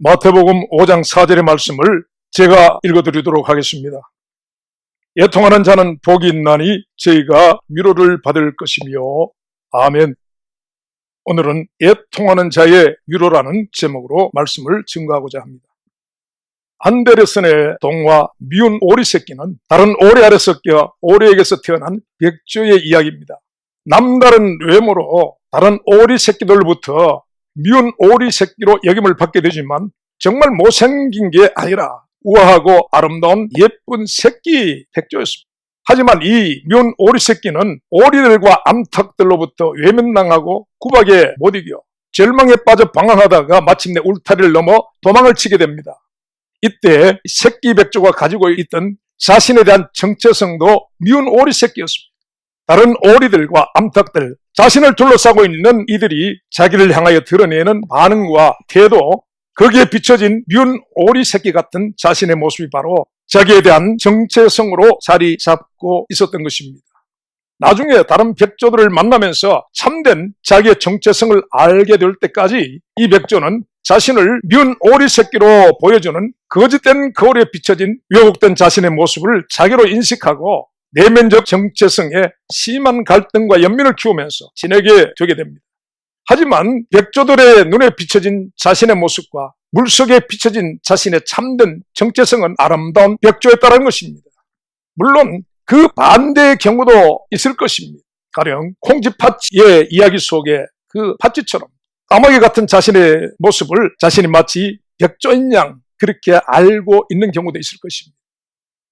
마태복음 5장 4절의 말씀을 제가 읽어드리도록 하겠습니다. 애통하는 자는 복이 있나니 저희가 위로를 받을 것이며 아멘. 오늘은 애통하는 자의 위로라는 제목으로 말씀을 증거하고자 합니다. 안데르센의 동화 미운 오리 새끼는 다른 오리 아래서 껴 오리에게서 태어난 백조의 이야기입니다. 남다른 외모로 다른 오리 새끼들부터 미운 오리 새끼로 여김을 받게 되지만 정말 못생긴 게 아니라 우아하고 아름다운 예쁜 새끼 백조였습니다. 하지만 이 미운 오리 새끼는 오리들과 암탉들로부터 외면당하고 구박에 못 이겨 절망에 빠져 방황하다가 마침내 울타리를 넘어 도망을 치게 됩니다. 이때 새끼 백조가 가지고 있던 자신에 대한 정체성도 미운 오리 새끼였습니다. 다른 오리들과 암탉들, 자신을 둘러싸고 있는 이들이 자기를 향하여 드러내는 반응과 태도, 거기에 비춰진 미운 오리 새끼 같은 자신의 모습이 바로 자기에 대한 정체성으로 자리 잡고 있었던 것입니다. 나중에 다른 백조들을 만나면서 참된 자기의 정체성을 알게 될 때까지 이 백조는 자신을 미운 오리 새끼로 보여주는 거짓된 거울에 비춰진 왜곡된 자신의 모습을 자기로 인식하고 내면적 정체성에 심한 갈등과 연민을 키우면서 지내게 되게 됩니다. 하지만 백조들의 눈에 비춰진 자신의 모습과 물속에 비춰진 자신의 참된 정체성은 아름다운 백조였다는 것입니다. 물론 그 반대의 경우도 있을 것입니다. 가령 콩쥐팥쥐의 이야기 속에 그 팥쥐처럼 까마귀 같은 자신의 모습을 자신이 마치 백조인 양 그렇게 알고 있는 경우도 있을 것입니다.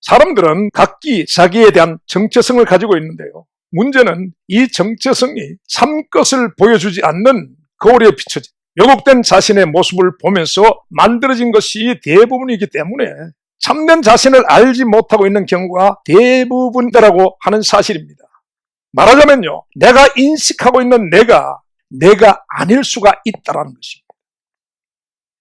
사람들은 각기 자기에 대한 정체성을 가지고 있는데요. 문제는 이 정체성이 참것을 보여주지 않는 거울에 비춰진 왜곡된 자신의 모습을 보면서 만들어진 것이 대부분이기 때문에 참된 자신을 알지 못하고 있는 경우가 대부분이라고 하는 사실입니다. 말하자면요, 내가 인식하고 있는 내가 아닐 수가 있다는 것입니다.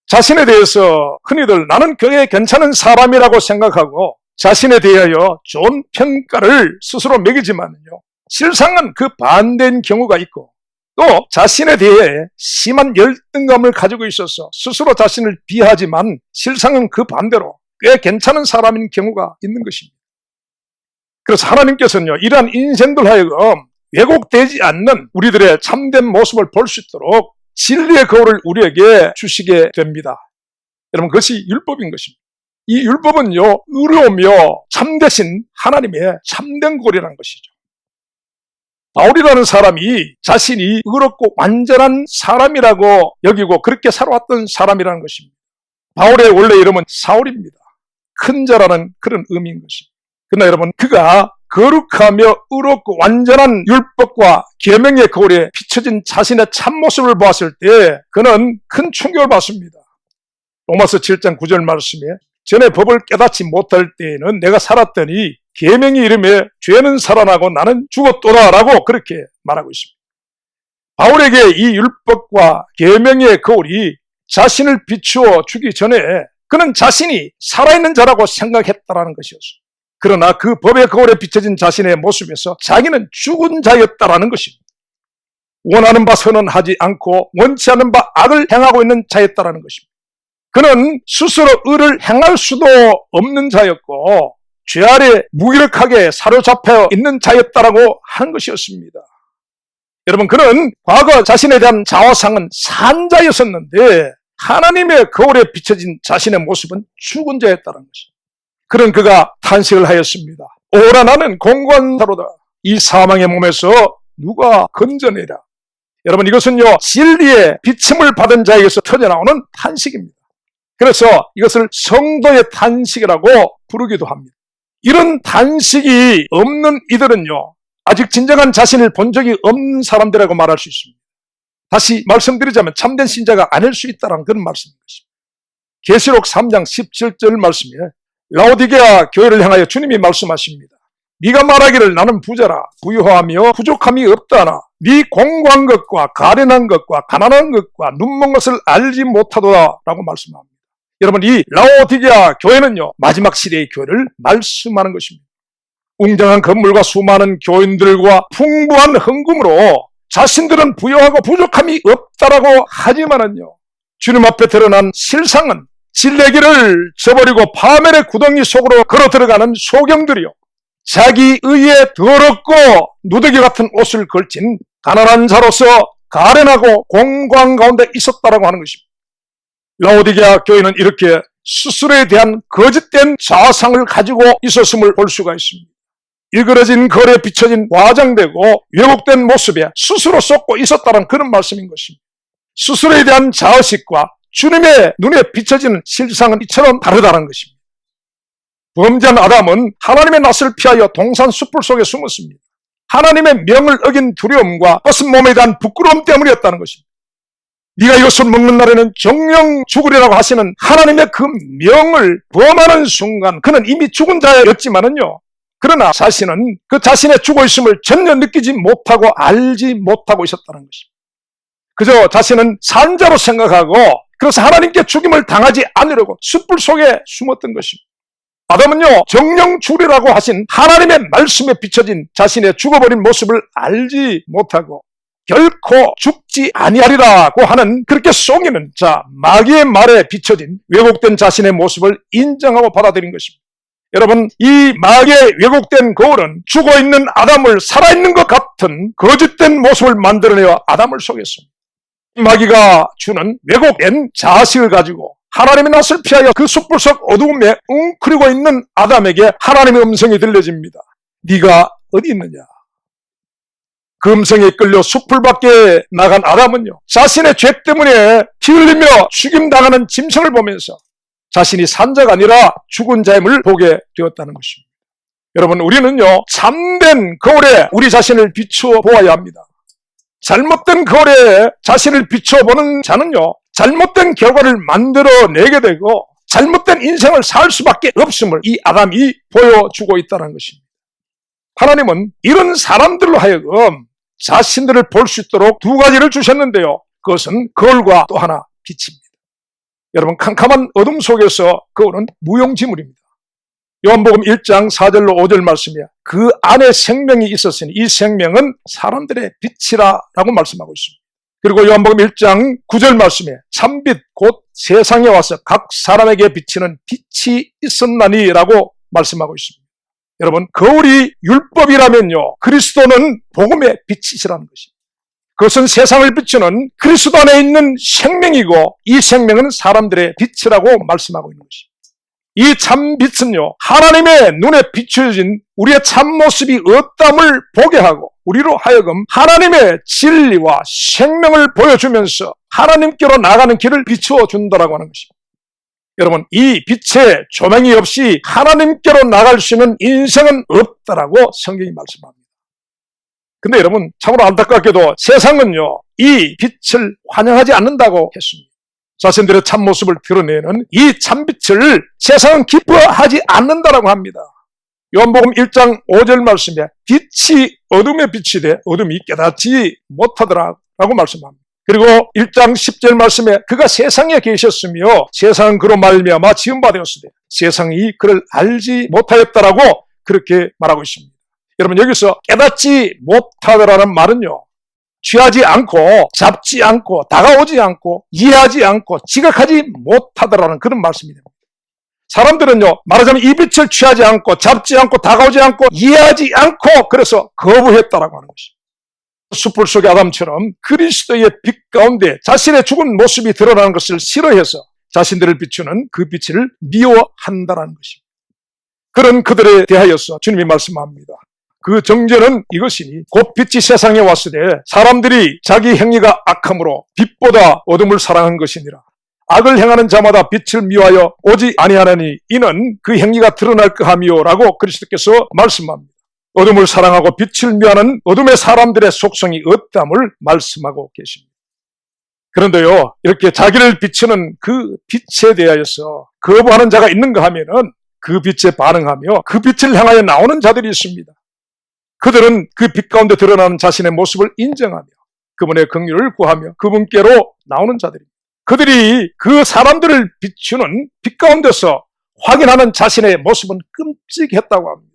자신에 대해서 흔히들 나는 그게 괜찮은 사람이라고 생각하고 자신에 대하여 좋은 평가를 스스로 매기지만요, 실상은 그 반대인 경우가 있고 또 자신에 대해 심한 열등감을 가지고 있어서 스스로 자신을 비하지만 실상은 그 반대로 꽤 괜찮은 사람인 경우가 있는 것입니다. 그래서 하나님께서는요, 이러한 인생들 하여금 왜곡되지 않는 우리들의 참된 모습을 볼 수 있도록 진리의 거울을 우리에게 주시게 됩니다. 여러분, 그것이 율법인 것입니다. 이 율법은요, 의로우며 참되신 하나님의 참된 거울이라는 것이죠. 바울이라는 사람이 자신이 의롭고 완전한 사람이라고 여기고 그렇게 살아왔던 사람이라는 것입니다. 바울의 원래 이름은 사울입니다. 큰 자라는 그런 의미인 것입니다. 그러나 여러분, 그가 거룩하며 의롭고 완전한 율법과 계명의 거울에 비춰진 자신의 참모습을 보았을 때 그는 큰 충격을 받습니다. 로마서 7장 9절 말씀에 전에 법을 깨닫지 못할 때에는 내가 살았더니 계명이 이름에 죄는 살아나고 나는 죽었도다 라고 그렇게 말하고 있습니다. 바울에게 이 율법과 계명의 거울이 자신을 비추어 주기 전에 그는 자신이 살아있는 자라고 생각했다라는 것이었습니다. 그러나 그 법의 거울에 비춰진 자신의 모습에서 자기는 죽은 자였다라는 것입니다. 원하는 바 선언하지 않고 원치 않는 바 악을 행하고 있는 자였다라는 것입니다. 그는 스스로 의를 행할 수도 없는 자였고 죄 아래 무기력하게 사로잡혀 있는 자였다라고 하는 것이었습니다. 여러분, 그는 과거 자신에 대한 자화상은 산 자였었는데 하나님의 거울에 비춰진 자신의 모습은 죽은 자였다는 것입니다. 그런 그가 탄식을 하였습니다. 오라 나는 공고한 자로다. 이 사망의 몸에서 누가 건져내라. 여러분, 이것은요, 진리의 비침을 받은 자에게서 터져나오는 탄식입니다. 그래서 이것을 성도의 탄식이라고 부르기도 합니다. 이런 탄식이 없는 이들은요, 아직 진정한 자신을 본 적이 없는 사람들이라고 말할 수 있습니다. 다시 말씀드리자면 참된 신자가 아닐 수 있다는 그런 말씀인 것입니다. 계시록 3장 17절 말씀에 라오디게아 교회를 향하여 주님이 말씀하십니다. 네가 말하기를 나는 부자라 부유하며 부족함이 없다나 네 공고한 것과 가련한 것과 가난한 것과 눈먼 것을 알지 못하도다 라고 말씀합니다. 여러분, 이 라오디게아 교회는요, 마지막 시대의 교회를 말씀하는 것입니다. 웅장한 건물과 수많은 교인들과 풍부한 헌금으로 자신들은 부유하고 부족함이 없다라고 하지만은요, 주님 앞에 드러난 실상은 진리기를 저버리고 파멸의 구덩이 속으로 걸어 들어가는 소경들이요, 자기 의에 더럽고 누더기 같은 옷을 걸친 가난한 자로서 가련하고 공고한 가운데 있었다라고 하는 것입니다. 라오디게아 교회는 이렇게 스스로에 대한 거짓된 자상을 가지고 있었음을 볼 수가 있습니다. 일그러진 거리에 비춰진 과장되고 왜곡된 모습에 스스로 쏟고 있었다는 그런 말씀인 것입니다. 스스로에 대한 자의식과 주님의 눈에 비춰지는 실상은 이처럼 다르다는 것입니다. 범죄한 아담은 하나님의 낯을 피하여 동산 숲을 속에 숨었습니다. 하나님의 명을 어긴 두려움과 벗은 몸에 대한 부끄러움 때문이었다는 것입니다. 네가 이것을 먹는 날에는 정령 죽으리라고 하시는 하나님의 그 명을 범하는 순간 그는 이미 죽은 자였지만은요, 그러나 자신은 그 자신의 죽어있음을 전혀 느끼지 못하고 알지 못하고 있었다는 것입니다. 그저 자신은 산자로 생각하고 그래서 하나님께 죽임을 당하지 않으려고 숯불 속에 숨었던 것입니다. 아담은요, 정령 죽으리라고 하신 하나님의 말씀에 비춰진 자신의 죽어버린 모습을 알지 못하고 결코 죽지 아니하리라고 하는 그렇게 속이는 마귀의 말에 비춰진 왜곡된 자신의 모습을 인정하고 받아들인 것입니다. 여러분, 이 마귀의 왜곡된 거울은 죽어있는 아담을 살아있는 것 같은 거짓된 모습을 만들어내어 아담을 속였습니다. 마귀가 주는 왜곡된 자식을 가지고 하나님의 낯을 피하여 그 숯불 속 어두움에 웅크리고 있는 아담에게 하나님의 음성이 들려집니다. 네가 어디 있느냐? 그 음성에 끌려 숯불 밖에 나간 아담은요, 자신의 죄 때문에 피 흘리며 죽임당하는 짐승을 보면서 자신이 산자가 아니라 죽은 자임을 보게 되었다는 것입니다. 여러분, 우리는요, 참된 거울에 우리 자신을 비추어 보아야 합니다. 잘못된 거울에 자신을 비춰보는 자는요, 잘못된 결과를 만들어내게 되고 잘못된 인생을 살 수밖에 없음을 이 아담이 보여주고 있다는 것입니다. 하나님은 이런 사람들로 하여금 자신들을 볼 수 있도록 두 가지를 주셨는데요, 그것은 거울과 또 하나 빛입니다. 여러분, 캄캄한 어둠 속에서 거울은 무용지물입니다. 요한복음 1장 4절로 5절 말씀이야. 그 안에 생명이 있었으니 이 생명은 사람들의 빛이라고 말씀하고 있습니다. 그리고 요한복음 1장 9절 말씀에 참빛 곧 세상에 와서 각 사람에게 비치는 빛이 있었나니라고 말씀하고 있습니다. 여러분, 거울이 율법이라면요, 그리스도는 복음의 빛이시라는 것입니다. 그것은 세상을 비추는 그리스도 안에 있는 생명이고 이 생명은 사람들의 빛이라고 말씀하고 있는 것입니다. 이 참빛은요, 하나님의 눈에 비춰진 우리의 참모습이 어떠함을 보게 하고 우리로 하여금 하나님의 진리와 생명을 보여주면서 하나님께로 나가는 길을 비추어 준다라고 하는 것입니다. 여러분, 이 빛의 조명이 없이 하나님께로 나갈 수 있는 인생은 없다라고 성경이 말씀합니다. 근데 여러분, 참으로 안타깝게도 세상은요, 이 빛을 환영하지 않는다고 했습니다. 자신들의 참모습을 드러내는 이 참빛을 세상은 기뻐하지 않는다라고 합니다. 요한복음 1장 5절 말씀에 빛이 어둠에 빛이 돼 어둠이 깨닫지 못하더라라고 말씀합니다. 그리고 1장 10절 말씀에 그가 세상에 계셨으며 세상은 그로 말미암아 지은 바 되었으되 세상이 그를 알지 못하였다라고 그렇게 말하고 있습니다. 여러분, 여기서 깨닫지 못하더라는 말은요, 취하지 않고 잡지 않고 다가오지 않고 이해하지 않고 지각하지 못하더라는 그런 말씀이 됩니다. 사람들은요, 말하자면 이 빛을 취하지 않고 잡지 않고 다가오지 않고 이해하지 않고 그래서 거부했다라고 하는 것입니다. 숯불 속의 아담처럼 그리스도의 빛 가운데 자신의 죽은 모습이 드러나는 것을 싫어해서 자신들을 비추는 그 빛을 미워한다는 것입니다. 그런 그들에 대하여서 주님이 말씀합니다. 그 정죄는 이것이니 곧 빛이 세상에 왔으되 사람들이 자기 행위가 악함으로 빛보다 어둠을 사랑한 것이니라. 악을 행하는 자마다 빛을 미워하여 오지 아니하나니 이는 그 행위가 드러날까 함이요라고 그리스도께서 말씀합니다. 어둠을 사랑하고 빛을 미워하는 어둠의 사람들의 속성이 어떠함을 말씀하고 계십니다. 그런데요, 이렇게 자기를 비추는 그 빛에 대하여서 거부하는 자가 있는가 하면은 그 빛에 반응하며 그 빛을 향하여 나오는 자들이 있습니다. 그들은 그 빛 가운데 드러나는 자신의 모습을 인정하며 그분의 긍휼을 구하며 그분께로 나오는 자들입니다. 그들이 그 사람들을 비추는 빛 가운데서 확인하는 자신의 모습은 끔찍했다고 합니다.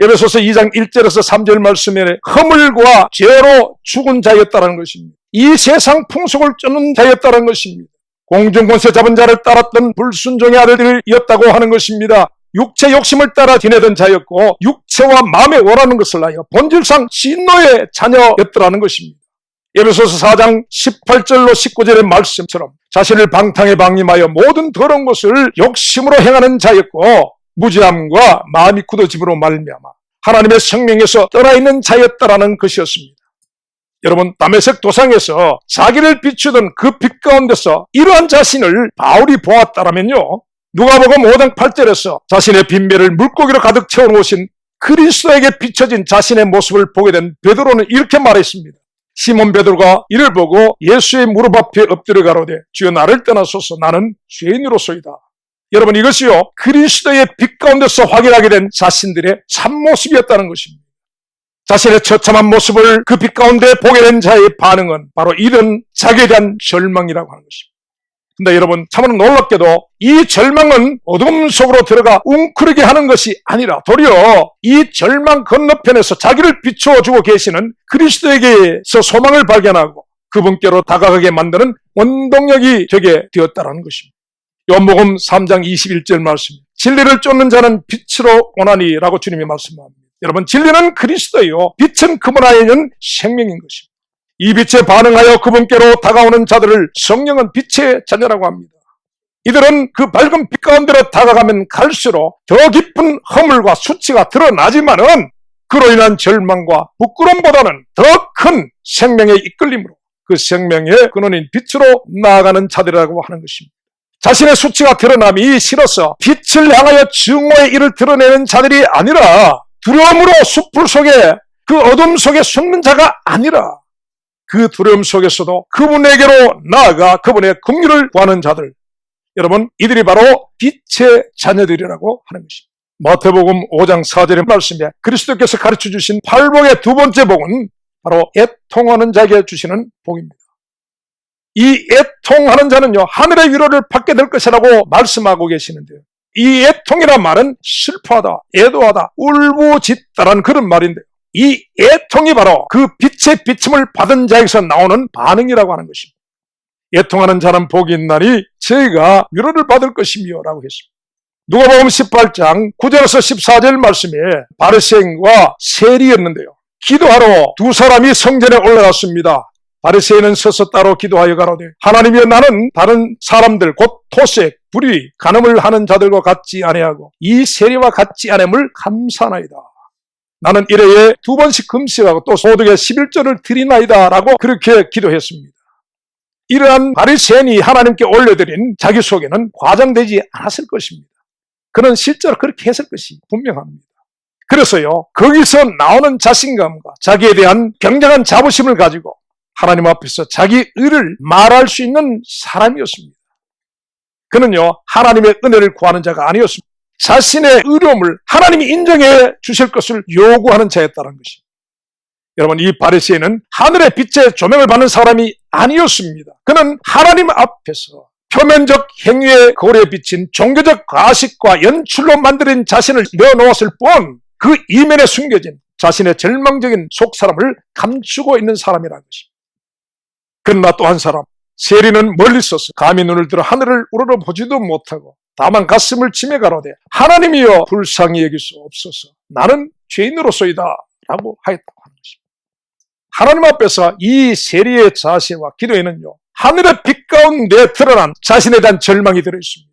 에베소서 2장 1절에서 3절 말씀에 허물과 죄로 죽은 자였다는 것입니다. 이 세상 풍속을 쫓는 자였다는 것입니다. 공중권세 잡은 자를 따랐던 불순종의 아들들이었다고 하는 것입니다. 육체 욕심을 따라 지내던 자였고 육체와 마음에 원하는 것을 하여 본질상 진노의 자녀였더라는 것입니다. 에베소서 4장 18절로 19절의 말씀처럼 자신을 방탕에 방임하여 모든 더러운 것을 욕심으로 행하는 자였고 무지함과 마음이 굳어짐으로 말미암아 하나님의 생명에서 떠나있는 자였다라는 것이었습니다. 여러분, 다메섹 도상에서 자기를 비추던 그 빛 가운데서 이러한 자신을 바울이 보았다라면요, 누가복음 5장 8절에서 자신의 빈배를 물고기로 가득 채워놓으신 그리스도에게 비춰진 자신의 모습을 보게 된 베드로는 이렇게 말했습니다. 시몬 베드로가 이를 보고 예수의 무릎 앞에 엎드려 가로되 주여 나를 떠나소서 나는 죄인으로소이다. 여러분, 이것이요 그리스도의 빛 가운데서 확인하게 된 자신들의 참모습이었다는 것입니다. 자신의 처참한 모습을 그 빛 가운데 보게 된 자의 반응은 바로 이런 자기에 대한 절망이라고 하는 것입니다. 근데 여러분, 참으로 놀랍게도 이 절망은 어둠 속으로 들어가 웅크리게 하는 것이 아니라 도리어 이 절망 건너편에서 자기를 비추어주고 계시는 그리스도에게서 소망을 발견하고 그분께로 다가가게 만드는 원동력이 되게 되었다는 것입니다. 요한복음 3장 21절 말씀, 진리를 쫓는 자는 빛으로 오나니 라고 주님이 말씀합니다. 여러분, 진리는 그리스도요, 빛은 그분 안에 있는 생명인 것입니다. 이 빛에 반응하여 그분께로 다가오는 자들을 성령은 빛의 자녀라고 합니다. 이들은 그 밝은 빛 가운데로 다가가면 갈수록 더 깊은 허물과 수치가 드러나지만은 그로 인한 절망과 부끄러움보다는 더 큰 생명의 이끌림으로 그 생명의 근원인 빛으로 나아가는 자들이라고 하는 것입니다. 자신의 수치가 드러남이 싫어서 빛을 향하여 증오의 일을 드러내는 자들이 아니라 두려움으로 숲풀 속에 그 어둠 속에 숨는 자가 아니라 그 두려움 속에서도 그분에게로 나아가 그분의 긍휼을 구하는 자들, 여러분, 이들이 바로 빛의 자녀들이라고 하는 것입니다. 마태복음 5장 4절의 말씀에 그리스도께서 가르쳐 주신 팔복의 두 번째 복은 바로 애통하는 자에게 주시는 복입니다. 이 애통하는 자는요, 하늘의 위로를 받게 될 것이라고 말씀하고 계시는데요, 이 애통이란 말은 슬퍼하다, 애도하다, 울부짖다라는 그런 말인데요, 이 애통이 바로 그 빛의 비침을 받은 자에게서 나오는 반응이라고 하는 것입니다. 애통하는 자는 복이 있나니 저희가 위로를 받을 것이며 라고 했습니다. 누가복음 18장 9절에서 14절 말씀에 바리새인과 세리였는데요, 기도하러 두 사람이 성전에 올라갔습니다. 바리새인은 서서 따로 기도하여 가로되 하나님이여, 나는 다른 사람들 곧 토색, 불의, 간음을 하는 자들과 같지 아니하고 이 세리와 같지 않음을 감사하나이다. 나는 일회에 2번씩 금식하고 또 소득의 11조를 드리나이다 라고 그렇게 기도했습니다. 이러한 바리새인이 하나님께 올려드린 자기 속에는 과장되지 않았을 것입니다. 그는 실제로 그렇게 했을 것이 분명합니다. 그래서요, 거기서 나오는 자신감과 자기에 대한 굉장한 자부심을 가지고 하나님 앞에서 자기 의를 말할 수 있는 사람이었습니다. 그는요, 하나님의 은혜를 구하는 자가 아니었습니다. 자신의 의로움을 하나님이 인정해 주실 것을 요구하는 자였다는 것입니다. 여러분, 이 바리새인은 하늘의 빛의 조명을 받는 사람이 아니었습니다. 그는 하나님 앞에서 표면적 행위의 거울에 비친 종교적 가식과 연출로 만들어진 자신을 내어놓았을 뿐 그 이면에 숨겨진 자신의 절망적인 속사람을 감추고 있는 사람이라는 것입니다. 그러나 또 한 사람, 세리는 멀리 서서 감히 눈을 들어 하늘을 우러러보지도 못하고 다만 가슴을 치며 가로되 하나님이여 불쌍히 여기소옵소서, 나는 죄인으로소이다 라고 하였다고 하는 것입니다. 하나님 앞에서 이 세리의 자세와 기도에는요, 하늘의 빛 가운데 드러난 자신에 대한 절망이 들어있습니다.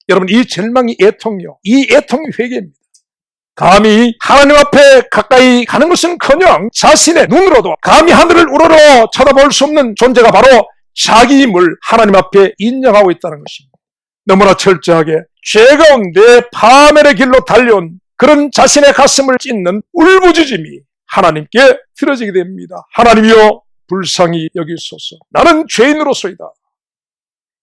여러분, 이 절망이 애통이요, 이 애통이 회개입니다. 감히 하나님 앞에 가까이 가는 것은커녕 자신의 눈으로도 감히 하늘을 우러러 쳐다볼 수 없는 존재가 바로 자기임을 하나님 앞에 인정하고 있다는 것입니다. 너무나 철저하게 죄 가운데 파멸의 길로 달려온 그런 자신의 가슴을 찢는 울부짖음이 하나님께 들어지게 됩니다. 하나님이여 불쌍히 여기소서, 나는 죄인으로소이다.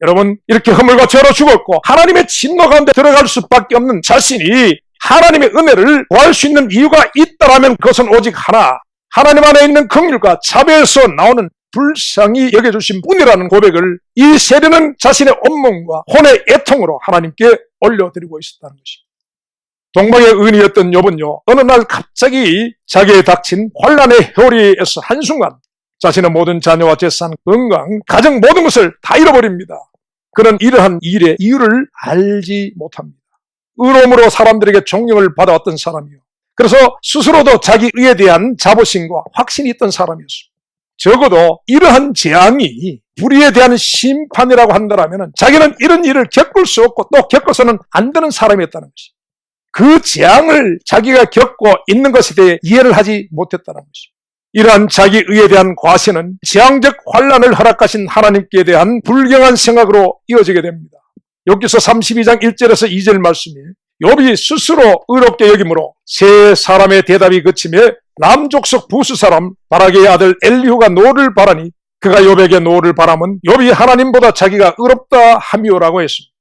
여러분, 이렇게 허물과 죄로 죽었고 하나님의 진노 가운데 들어갈 수밖에 없는 자신이 하나님의 은혜를 구할 수 있는 이유가 있다라면 그것은 오직 하나, 하나님 안에 있는 긍휼과 자비에서 나오는 불쌍히 여겨주신 분이라는 고백을 이 세리는 자신의 온몸과 혼의 애통으로 하나님께 올려드리고 있었다는 것입니다. 동방의 의인이었던 욥은요, 어느 날 갑자기 자기에 닥친 환난의 효리에서 한순간 자신의 모든 자녀와 재산, 건강, 가정 모든 것을 다 잃어버립니다. 그는 이러한 일의 이유를 알지 못합니다. 의로움으로 사람들에게 존경을 받아왔던 사람이요, 그래서 스스로도 자기 의에 대한 자부심과 확신이 있던 사람이었습니다. 적어도 이러한 재앙이 불의에 대한 심판이라고 한다면 자기는 이런 일을 겪을 수 없고 또 겪어서는 안 되는 사람이었다는 것입니다. 그 재앙을 자기가 겪고 있는 것에 대해 이해를 하지 못했다는 것입니다. 이러한 자기 의에 대한 과시는 재앙적 환난을 허락하신 하나님께 대한 불경한 생각으로 이어지게 됩니다. 욥기서 32장 1절에서 2절 말씀이 욥이 스스로 의롭게 여김으로 세 사람의 대답이 그치며 남족속 부스 사람 바라게의 아들 엘리후가 노를 바라니 그가 욥에게 노를 바람은 욥이 하나님보다 자기가 의롭다 함이오라고 했습니다.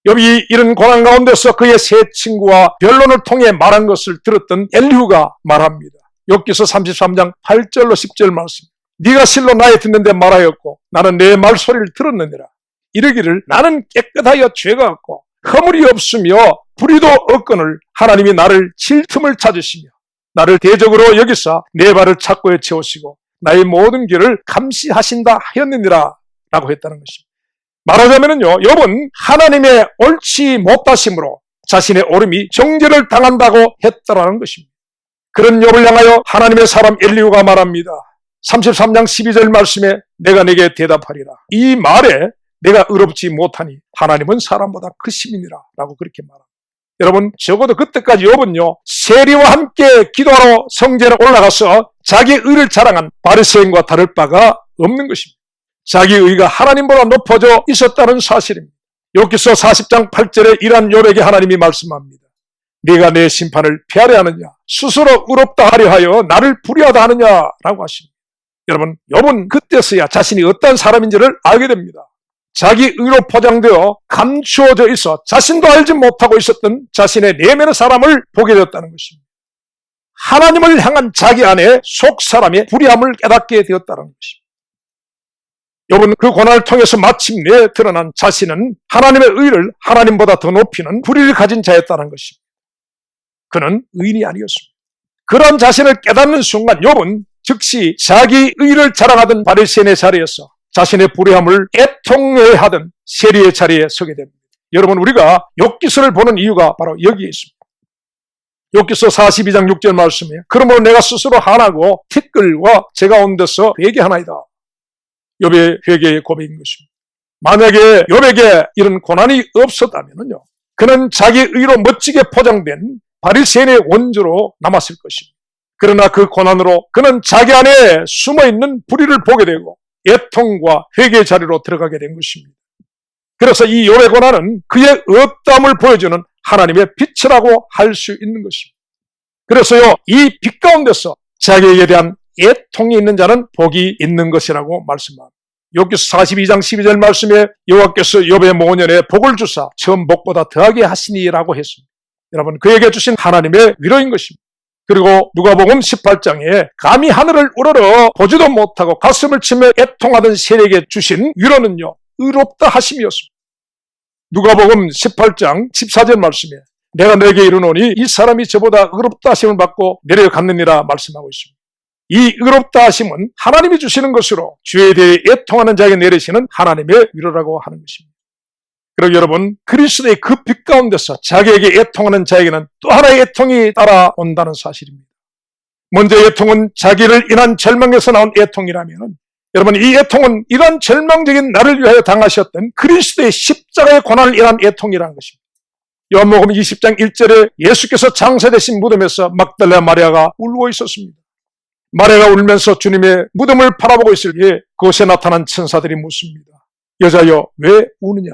욥이 이런 고난 가운데서 그의 세 친구와 변론을 통해 말한 것을 들었던 엘리후가 말합니다. 욥기서 33장 8절로 10절 말씀. 네가 실로 나의 듣는데 말하였고 나는 내 말소리를 들었느니라. 이르기를 나는 깨끗하여 죄가 없고 허물이 없으며 불의도 없거늘 하나님이 나를 칠 틈을 찾으시며 나를 대적으로 여기사 내 발을 착고에 채우시고 나의 모든 길을 감시하신다 하였느니라 라고 했다는 것입니다. 말하자면요, 욥은 하나님의 옳지 못하심으로 자신의 옳음이 정죄를 당한다고 했다라는 것입니다. 그런 욥을 향하여 하나님의 사람 엘리후가 말합니다. 33장 12절 말씀에 내가 내게 대답하리라. 이 말에 내가 의롭지 못하니 하나님은 사람보다 크심이니라 라고 그렇게 말합니다. 여러분, 적어도 그때까지 욥은요, 세리와 함께 기도하러 성전에 올라가서 자기 의를 자랑한 바리새인과 다를 바가 없는 것입니다. 자기 의가 하나님보다 높아져 있었다는 사실입니다. 욥기서 40장 8절에 이러한 욥에게 하나님이 말씀합니다. 네가 내 심판을 피하려 하느냐, 스스로 의롭다 하려 하여 나를 불의하다 하느냐라고 하십니다. 여러분, 욥은 그때서야 자신이 어떤 사람인지를 알게 됩니다. 자기 의로 포장되어 감추어져 있어 자신도 알지 못하고 있었던 자신의 내면의 사람을 보게 되었다는 것입니다. 하나님을 향한 자기 안에 속 사람의 불의함을 깨닫게 되었다는 것입니다. 욥은 그 고난을 통해서 마침내 드러난 자신은 하나님의 의를 하나님보다 더 높이는 불의를 가진 자였다는 것입니다. 그는 의인이 아니었습니다. 그런 자신을 깨닫는 순간 욥은 즉시 자기 의를 자랑하던 바리새인의 자리에서 자신의 불의함을 애통해야 하던 세리의 자리에 서게 됩니다. 여러분, 우리가 욥기서를 보는 이유가 바로 여기에 있습니다. 욥기서 42장 6절 말씀에 그러므로 내가 스스로 한하고 티끌과 제 가운데서 회개하나이다. 욥의 회개의 고백인 것입니다. 만약에 욥에게 이런 고난이 없었다면요, 그는 자기 의로 멋지게 포장된 바리새인의 원조로 남았을 것입니다. 그러나 그 고난으로 그는 자기 안에 숨어있는 불의를 보게 되고 애통과 회개의 자리로 들어가게 된 것입니다. 그래서 이 욥의 고난은 그의 없담을 보여주는 하나님의 빛이라고 할 수 있는 것입니다. 그래서요, 이 빛 가운데서 자기에게 대한 애통이 있는 자는 복이 있는 것이라고 말씀합니다. 욥기서 42장 12절 말씀에 여호와께서 욥의 모년에 복을 주사 처음 복보다 더하게 하시니라고 했습니다. 여러분, 그에게 주신 하나님의 위로인 것입니다. 그리고 누가복음 18장에 감히 하늘을 우러러 보지도 못하고 가슴을 치며 애통하던 세리에게 주신 위로는요, 의롭다 하심이었습니다. 누가복음 18장 14절 말씀에 내가 너에게 이르노니 이 사람이 저보다 의롭다 하심을 받고 내려갔느니라 말씀하고 있습니다. 이 의롭다 하심은 하나님이 주시는 것으로 죄에 대해 애통하는 자에게 내리시는 하나님의 위로라고 하는 것입니다. 그리고 여러분, 그리스도의 그 빛 가운데서 자기에게 애통하는 자에게는 또 하나의 애통이 따라온다는 사실입니다. 먼저 애통은 자기를 인한 절망에서 나온 애통이라면, 여러분, 이 애통은 이런 절망적인 나를 위하여 당하셨던 그리스도의 십자가의 고난을 인한 애통이라는 것입니다. 요한복음 20장 1절에 예수께서 장사되신 무덤에서 막달라 마리아가 울고 있었습니다. 마리아가 울면서 주님의 무덤을 바라보고 있을 때 그곳에 나타난 천사들이 묻습니다. 여자여, 왜 우느냐?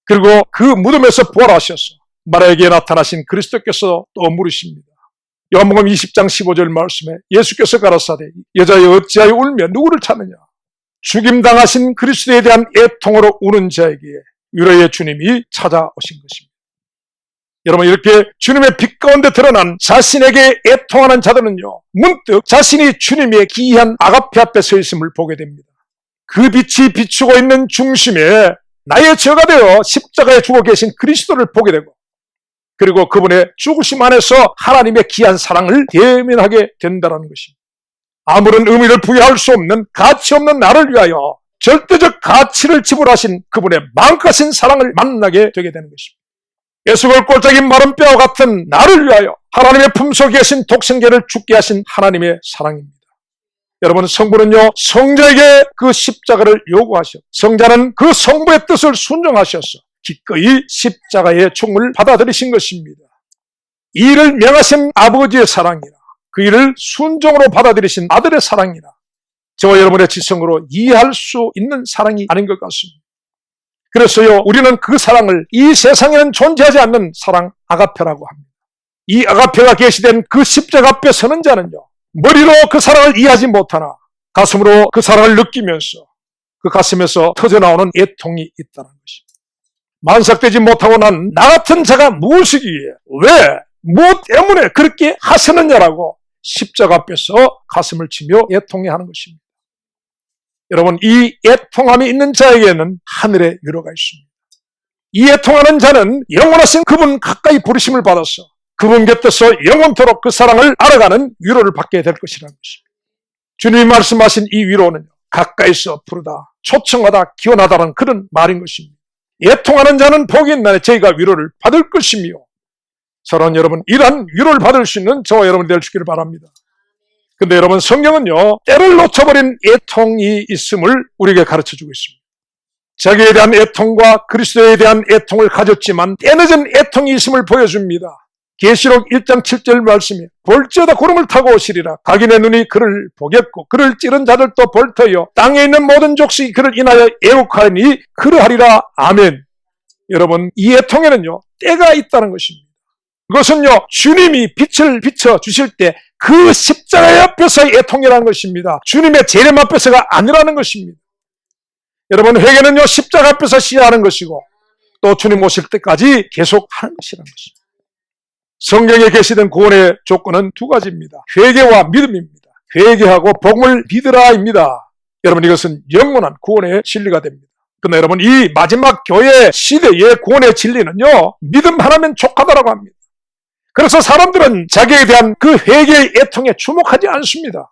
그리고 그 무덤에서 부활하셔서 마리아에게 나타나신 그리스도께서 또 물으십니다. 요한복음 20장 15절 말씀에 예수께서 가라사대 여자여 어찌하여 울며 누구를 찾느냐? 죽임당하신 그리스도에 대한 애통으로 우는 자에게 위로의 주님이 찾아오신 것입니다. 여러분, 이렇게 주님의 빛 가운데 드러난 자신에게 애통하는 자들은요, 문득 자신이 주님의 기이한 아가페 앞에 서 있음을 보게 됩니다. 그 빛이 비추고 있는 중심에 나의 저가 되어 십자가에 죽어 계신 그리스도를 보게 되고, 그리고 그분의 죽으심 안에서 하나님의 귀한 사랑을 대면하게 된다는 것입니다. 아무런 의미를 부여할 수 없는 가치 없는 나를 위하여 절대적 가치를 지불하신 그분의 마음까신 사랑을 만나게 되게 되는 것입니다. 예수를 꼴짝이 마른 뼈와 같은 나를 위하여 하나님의 품속에 계신 독생자를 죽게 하신 하나님의 사랑입니다. 여러분, 성부는요, 성자에게 그 십자가를 요구하셔 성자는 그 성부의 뜻을 순종하셔서 기꺼이 십자가의 죽음을 받아들이신 것입니다. 이 일을 명하신 아버지의 사랑이라, 그 일을 순종으로 받아들이신 아들의 사랑이라, 저와 여러분의 지성으로 이해할 수 있는 사랑이 아닌 것 같습니다. 그래서요, 우리는 그 사랑을 이 세상에는 존재하지 않는 사랑 아가페라고 합니다. 이 아가페가 계시된 그 십자가 앞에 서는 자는요, 머리로 그 사랑을 이해하지 못하나 가슴으로 그 사랑을 느끼면서 그 가슴에서 터져나오는 애통이 있다는 것입니다. 만삭되지 못하고 난 나 같은 자가 무엇이기에, 왜, 무엇 때문에 그렇게 하시느냐라고 십자가 앞에서 가슴을 치며 애통해하는 것입니다. 여러분, 이 애통함이 있는 자에게는 하늘의 위로가 있습니다. 이 애통하는 자는 영원하신 그분 가까이 부르심을 받아서 그분 곁에서 영원토록 그 사랑을 알아가는 위로를 받게 될 것이라는 것입니다. 주님이 말씀하신 이 위로는 가까이서 부르다, 초청하다, 기원하다는 그런 말인 것입니다. 애통하는 자는 복이 있나니 저희가 위로를 받을 것이며, 사랑하는 여러분, 이러한 위로를 받을 수 있는 저와 여러분이 될 수 있기를 바랍니다. 근데 여러분, 성경은요, 때를 놓쳐버린 애통이 있음을 우리에게 가르쳐주고 있습니다. 자기에 대한 애통과 그리스도에 대한 애통을 가졌지만 때늦은 애통이 있음을 보여줍니다. 계시록 1장 7절 말씀에 볼지어다 구름을 타고 오시리라. 각인의 눈이 그를 보겠고 그를 찌른 자들도 볼터여 땅에 있는 모든 족속이 그를 인하여 애국하니 그러하리라. 아멘. 여러분, 이 애통에는요, 때가 있다는 것입니다. 그것은요, 주님이 빛을 비춰주실 때 그 십자가 앞에서의 애통이라는 것입니다. 주님의 재림 앞에서가 아니라는 것입니다. 여러분, 회개는요, 십자가 앞에서 시작하는 것이고 또 주님 오실 때까지 계속 하는 것이라는 것입니다. 성경에 계시된 구원의 조건은 두 가지입니다. 회개와 믿음입니다. 회개하고 복음을 믿으라입니다. 여러분, 이것은 영원한 구원의 진리가 됩니다. 그러나 여러분, 이 마지막 교회 시대의 구원의 진리는요, 믿음 하나면 족하다라고 합니다. 그래서 사람들은 자기에 대한 그 회개의 애통에 주목하지 않습니다.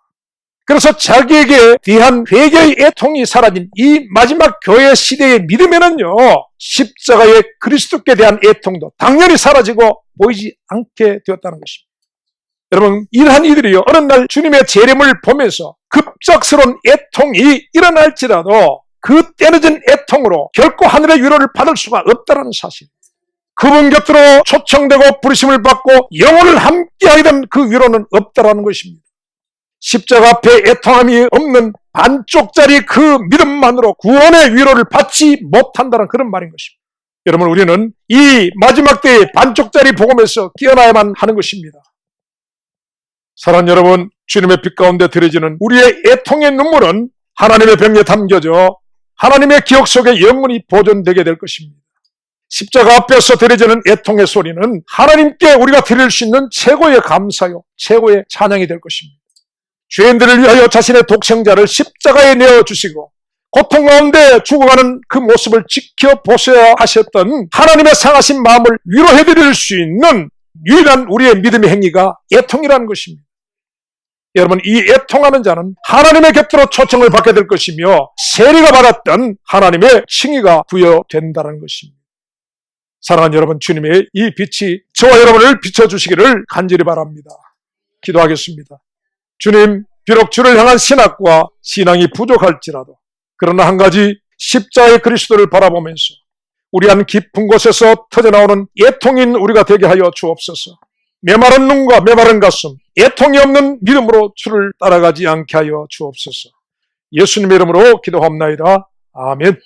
그래서 자기에게 대한 회개의 애통이 사라진 이 마지막 교회 시대의 믿음에는요, 십자가의 그리스도께 대한 애통도 당연히 사라지고 보이지 않게 되었다는 것입니다. 여러분, 이러한 이들이요, 어느 날 주님의 재림을 보면서 급작스러운 애통이 일어날지라도 그 때늦은 애통으로 결코 하늘의 위로를 받을 수가 없다는 사실. 그분 곁으로 초청되고 부르심을 받고 영혼을 함께하게 된 그 위로는 없다라는 것입니다. 십자가 앞에 애통함이 없는 반쪽짜리 그 믿음만으로 구원의 위로를 받지 못한다는 그런 말인 것입니다. 여러분, 우리는 이 마지막 때의 반쪽짜리 복음에서 깨어나야만 하는 것입니다. 사랑하는 여러분, 주님의 빛 가운데 드려지는 우리의 애통의 눈물은 하나님의 병에 담겨져 하나님의 기억 속에 영원히 보존되게 될 것입니다. 십자가 앞에서 드려지는 애통의 소리는 하나님께 우리가 드릴 수 있는 최고의 감사요, 최고의 찬양이 될 것입니다. 죄인들을 위하여 자신의 독생자를 십자가에 내어주시고 고통 가운데 죽어가는 그 모습을 지켜보셔야 하셨던 하나님의 상하신 마음을 위로해드릴 수 있는 유일한 우리의 믿음의 행위가 애통이라는 것입니다. 여러분, 이 애통하는 자는 하나님의 곁으로 초청을 받게 될 것이며 세리가 받았던 하나님의 칭의가 부여된다는 것입니다. 사랑하는 여러분, 주님의 이 빛이 저와 여러분을 비춰주시기를 간절히 바랍니다. 기도하겠습니다. 주님, 비록 주를 향한 신학과 신앙이 부족할지라도 그러나 한 가지, 십자가의 그리스도를 바라보면서 우리 한 깊은 곳에서 터져나오는 애통인 우리가 되게 하여 주옵소서. 메마른 눈과 메마른 가슴, 애통이 없는 믿음으로 주를 따라가지 않게 하여 주옵소서. 예수님의 이름으로 기도합나이다. 아멘.